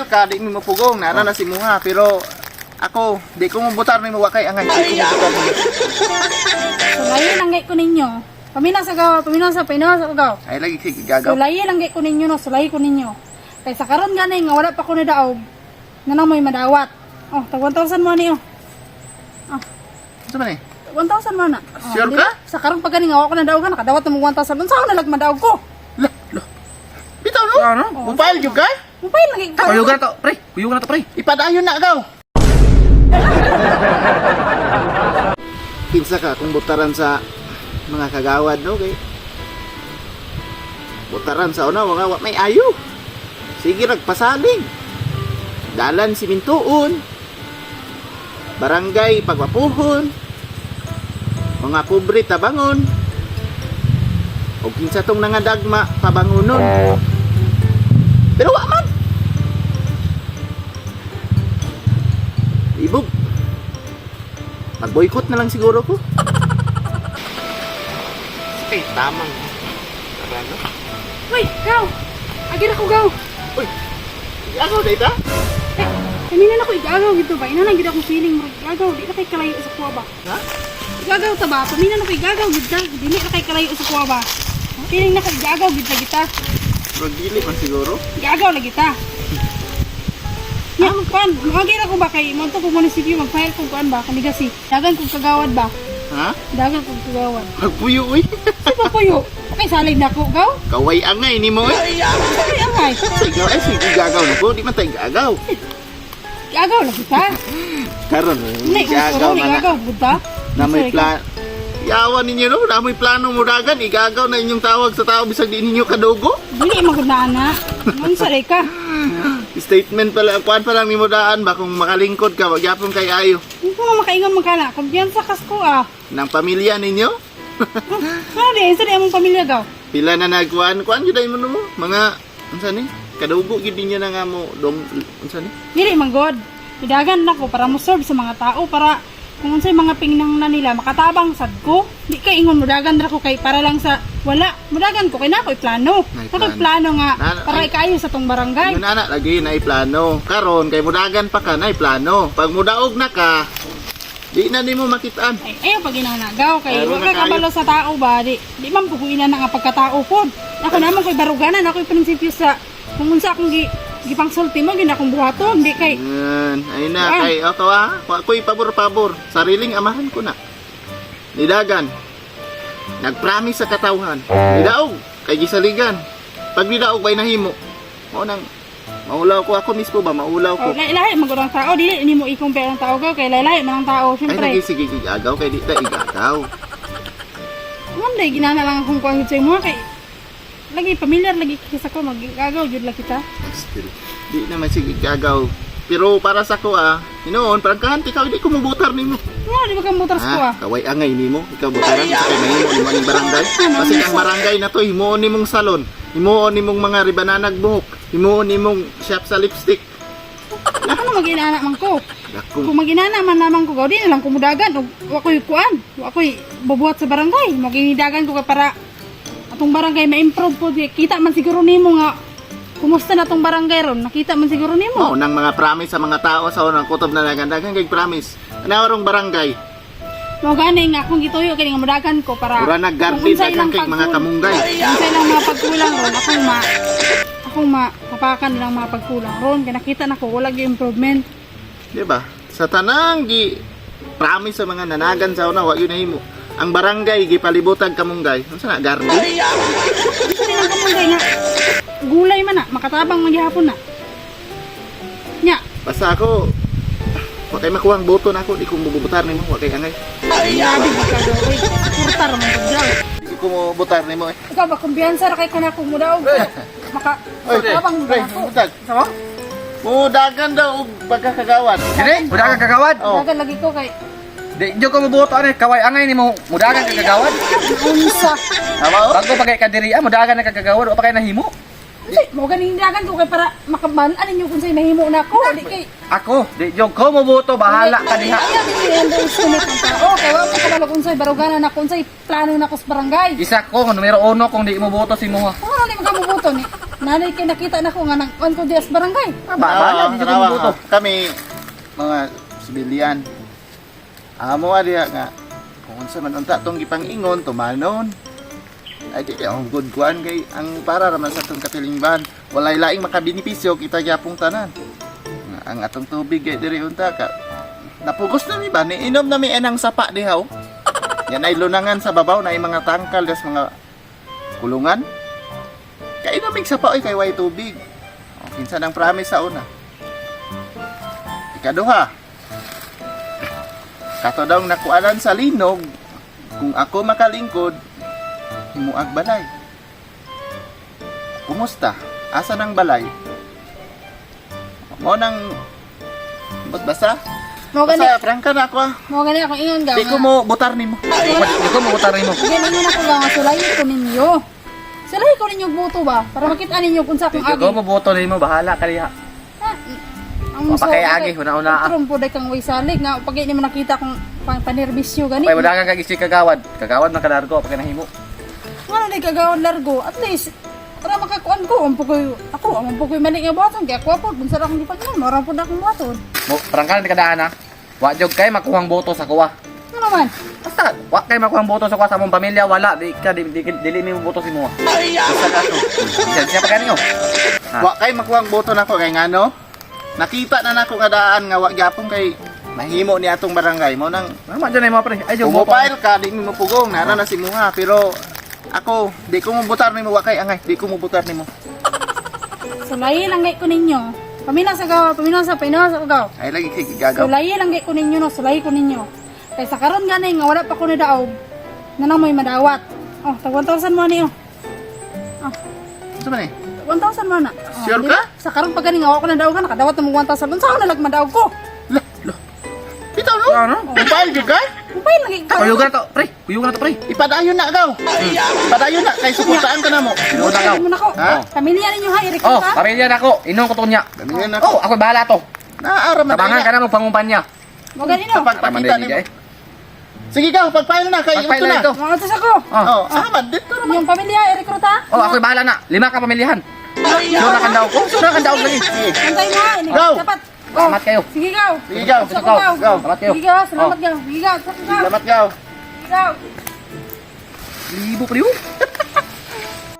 Miguel ka, di mo mapugong, nara na si Muha, pero ako, di ko mabutar ni mo wakay angay, di ko mabutar ni mo. Sulayin ang gay ko ninyo. Paminaw sa gaw, paminaw sa gaw. Ay, lagi sige, gagaw. Sulayin ang gay ko ninyo, no, sulayin ko ninyo. Kaya sa karon gani nga wala pa ko na daog. Nga nang may madawat. Oh, tag 1,000 mo ni oh. Ah, Ano man eh? 1,000 mo na. Oh, Sure di ka? ba? Sa karon pa gani nga ako na daog na kadawat mo 1,000. Unsa ako na lag madaog ko? Lo. Bitaw no? Ano? Mupile yung ka? Mupay lagi ka. Kuyugan na to, pre. Kuyugan na to, pre. Ipadayon na agaw. Kinsa ka kung butaran sa mga kagawad no kay butaran sa una mga may ayo. Sige nagpasaling. Dalan simintuon. Barangay pagwapuhon. Mga pobre tabangon. O kinsa tong nangadagma pabangonon. Pero wa man. Ibog. Mag-boycott na lang siguro ko. Eh, tamang. Ano? Uy, gaw. Agir ako gaw. Uy, ako data? Kanina na ko igagaw gito ba? Ina na gid akong feeling mo igagaw, di na kay kalayo sa kuwa ba? Ha? Igagaw ta ba? Pamina na ko igagaw gid ta, dili na kay kalayo sa kuwa ba? Feeling na ko igagaw gid ta kita. Pero dili man siguro. Igagaw na kita. Ya, kan, magira ko ba kay mo to ko munisipyo mag-file ko kuan ba kanigasi. Dagan kog kagawad ba? Ha? Dagan kog kagawad. Magpuyo, uy. Si papuyo. Okay, salig na ko gaw. Kaway angay ni mo, eh. Ay, angay. Sigaw, eh, sige, gagaw na po. Di man tayo gagaw. Igagaw na kita. Karon, Nay, gagaw usuro na na. igagaw buta. Na may plan. Yawan ninyo, no? Na may plano mo dagan. Igagaw na inyong tawag sa tao bisag di ninyo kadugo. Dili magudana. Mun sa ka. Statement pala, kuan pa lang ni mo daan ba kung makalingkod ka, wag yapon kay ayo. Hindi ko nga makaingon magkana. Kumpiyansa kas ko ah. Nang pamilya ninyo? Ano di? Isa di among pamilya gaw. Pila na nagkuan, kuan gyud mo no? Mga unsa ni? Kadugo gyud niya na nga mo dom unsa ni? Dili man god. Idagan na ko para mo serve sa mga tao para kung unsay mga pingnang na nila makatabang sad ko. Di kay ingon mudagan ra ko kay para lang sa wala. Mudagan ko kay na ko'y plano. May Sa plano. plano nga Na- para ay- ikayo sa tong barangay. Yun anak lagi na plano. Karon kay mudagan pa ka na plano. Pag mudaog na ka, di na nimo makitaan. Ay, ayaw pag inanagaw kay Meron wa na ka kabalo sa tao ba di man puguinan na nga pagkatao pod. Ako naman ko'y baruganan ako'y prinsipyo sa kung unsa akong gipangsulti mo gina akong buhaton di kay Yan, ay na Ah. kay ako ako'y pabor-pabor. Sariling amahan ko na. Nidagan. Nagpromise sa katawhan. Nidaog kay gisaligan. Pag nidaog bay nahimo. Mao nang maulaw ko ako mismo ba maulaw ko. oh, lahi magurang tao dili nimo i-compare ang tao gaw kay lahi man ang tao Ay syempre. lagi sige igagaw kay di ta igagaw. Monday ginana lang akong kuang sa imo kay lagi familiar lagi kisa ko magagaw jud lang kita. Still, di naman sige igagaw. Pero para sa ko hinoon parang kahanti ka di ko mabutar nimo. Nga di ba ka motor ko ah. Kaway angay nimo, ikaw butaran sa kay mahimo nimo ning barangay. Kasi ang barangay na to himuon nimong salon, himuon nimong mga ribananag buhok, himuon nimong shop sa lipstick. Ano maginana man ko? Dakong Kung maginana man naman ko gaw di na lang kumudagan og wa ko'y kuan, wa ko'y bubuhat sa barangay. Maginidagan ko ka para atong barangay ma-improve po di kita man siguro nimo nga kumusta na tong barangay ron nakita man siguro mo nimo. nang mga promise sa mga tao sa unang kutob na nagandagan kay promise. Anawarong barangay, Mao gani nga akong gituyo kay nga mudagan ko para ura kung naggarden unsay daghang lang kay mga kamunggay. Unsay lang mga pagkulang ron akong mapapakan nilang mga pagkulang ron kay nakita na ko wala gyud improvement. Di ba? Sa tanang gi promise sa mga nanagan sa una wa yun nahimo. Ang barangay gipalibutan kamunggay. Unsa na garden? Isa din ang kamungay nga gulay man na makatabang man gihapon na. Nya, Basta ako wa kay makuha ang boto na ako, di ko bubutar nimo, wa kay angay. grabe ba ka daw oy. Kurtar man gud daw. Di ko mo butar nimo eh. Ikaw ba kumbiyansa ra kay kana kung mudaog maka Oy, matabang pre, ba ako? butag. Sama? Mudagan daw og pagkakagawad. Dili, mudagan kagawad. Oh. Dagan lagi ko kay Di, diyo ko mabuto ano, kaway angay ni mo, mudagan ka kagawad. unsa. Tama o? Bago pagay kadirian, mudagan na kagawad, o pa kay nahimo. Kasi mo ganing dagan ko kay para makaban-an ninyo kung say mahimo na ko di kay Ako, di diyo ko mabuto, bahala ka diha. Ayaw din yung underestimate ng tao. Kaya wala ko kabalo kung sa'y baruganan na kung sa'y plano na ko sa barangay. Isa ko, numero 1 kung di mo boto si Muha. Kung ano ni magkamubuto ni? Nanay kay nakita na ko nga nang on ko dias barangay. Bahala, di ko tanawa, boto. kami mga sibilyan. Amo diha nga kung unsa man unta tong gipang-ingon tumanon. Ay di ang good kuan kay ang para raman sa tong katilingban. Walay laing makabenepisyo kita gyapong tanan. Ang atong tubig kay diri unta ka napugos na mi ba ni inom na mi enang sapa diha. Yan ay lunangan sa babaw na ay mga tangkal des mga kulungan. Kay namig sapa oy kay way tubig. O, kinsa nang promise sa una. Ikaduha. Kato daw nakuanan sa linog kung ako makalingkod himuag balay. Kumusta? Asa ng balay? Mo nang basa? Mo gani, Basta prangka na ako ah. mo gani ako ingon gaw. Di ko mo butar nimo. Di ko mabutar mo. Gani mo na ko gaw nga sulayi ko ninyo. Sulayi ko ninyo buto ba para makita ninyo kung sa Di akong agi. ko maboto nimo, bahala ka diha. Ang Papakayagi, una-una. Karon po day kang way salig nga pag ni mo nakita kung panerbisyo gani. Pay mudagan kag isi kagawad. Kagawad man kalargo pag nahimo. Ano day kagawon largo at least para makakuan ko ampo koy mali nga buhaton kaya ako po bunsa ra akong gipagnan mara pud akong buhaton. Mo prangka ni kadaan ha. Wa jog kay makuhang boto sa kuwa. Ano man? Basta wa kay makuhang boto sa kuwa sa mong pamilya wala dili mi mo boto si mo. Basta ka to. Siya pa kaninyo. Wa kay makuha ang boto nako kay ngano? Nakita na nako nga daan nga wa gyapon kay mahimo ni atong barangay mo nang Ano man dyan ay mga pre? Ay, jog boto. mobile ka di mo pugong nara na si Muha pero ako di ko mo butar nimo wa kay angay di ko mo butar nimo. Sulayi lang gay ko ninyo. Pamina sa gaw, pamina sa gaw. Ay lagi kay gagaw. Sulayi lang gay ko ninyo no, sulayi ko ninyo. Kay sa karon gani nga wala pa ko na daog. Nanang may madawat. Oh, tag 1,000 mo ni oh. Oh, Ano man eh? 1,000 mo na. Oh, Sure di ka? ba? Sa karon pa gani nga wala ko na daog ka nakadawat mo 1,000. Unsa ako nalag madaog ko? Bitaw no? Ano? Mobile jud kay? Mobile lagi ka. Kuyugan na to, pre. Kuyugan na to, pre. Ipadayon na gaw. Ipadayon na kay suportaan ka namo. Inuod na Mo na ko. Ha? Pamilya ninyo ha, i-recruit Oh, ha. pamilya na ko. Inong ko to niya. Pamilya na Oh, ako bahala to. Naara man. Tabangan ka na mo pangumpanya. Mo gani no. Pagpakita nimo. Sige gaw, pagpail na kay Pagpail ito na na. ito. Mga utos ako. Oh. Oh, sama dito naman. Yung pamilya i-recruit ha. Oh, ako bahala na. 5 ka pamilyahan. Sure na kan daw ko. Sure na kan daw lagi. Sige. Antay mo ha. ini. Go. Dapat. Salamat kayo. Sige gaw. Sige gaw. Sa Go. gaw. Go. Salamat kayo. Sige gaw, salamat gaw. Sige gaw, sa gaw. Salamat gaw. Sige gaw. Libo pa libo.